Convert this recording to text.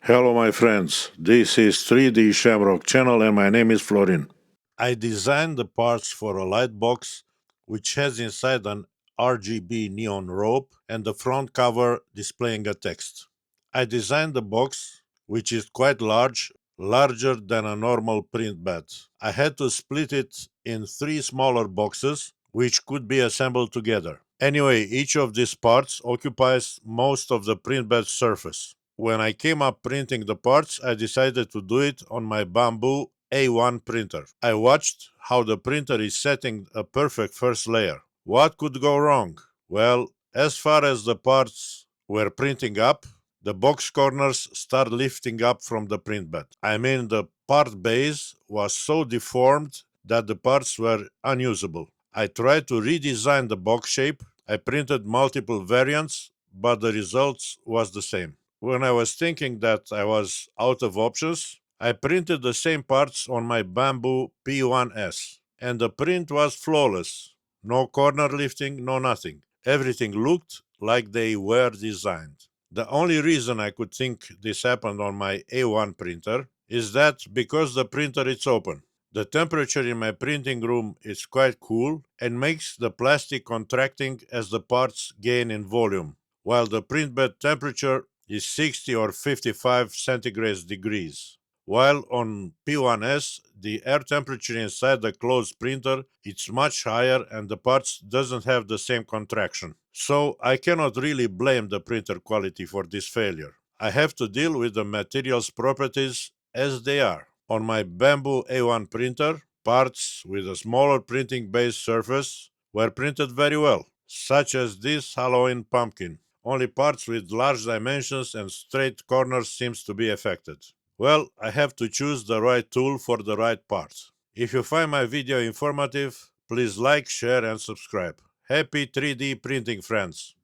Hello, my friends. This is 3D Shamrock channel, and my name is Florin. I designed the parts for a light box, which has inside an RGB neon rope and the front cover displaying a text. I designed the box, which is quite large, larger than a normal print bed. I had to split it in three smaller boxes, which could be assembled together. Anyway, each of these parts occupies most of the print bed surface. When I came up printing the parts, I decided to do it on my Bambu A1 printer. I watched how the printer is setting a perfect first layer. What could go wrong? Well, as far as the parts were printing up, the box corners start lifting up from the print bed. I mean, the part base was so deformed that the parts were unusable. I tried to redesign the box shape. I printed multiple variants, but the results was the same. When I was thinking that I was out of options, I printed the same parts on my Bambu P1S, and the print was flawless. No corner lifting, no nothing. Everything looked like they were designed. The only reason I could think this happened on my A1 printer is that because the printer is open. The temperature in my printing room is quite cool and makes the plastic contracting as the parts gain in volume, while the print bed temperature is 60 or 55 centigrade degrees. While on P1S, the air temperature inside the closed printer is much higher and the parts doesn't have the same contraction. So I cannot really blame the printer quality for this failure. I have to deal with the material's properties as they are. On my Bambu A1 printer, parts with a smaller printing base surface were printed very well, such as this Halloween pumpkin. Only parts with large dimensions and straight corners seems to be affected. Well, I have to choose the right tool for the right part. If you find my video informative, please like, share and subscribe. Happy 3D printing, friends!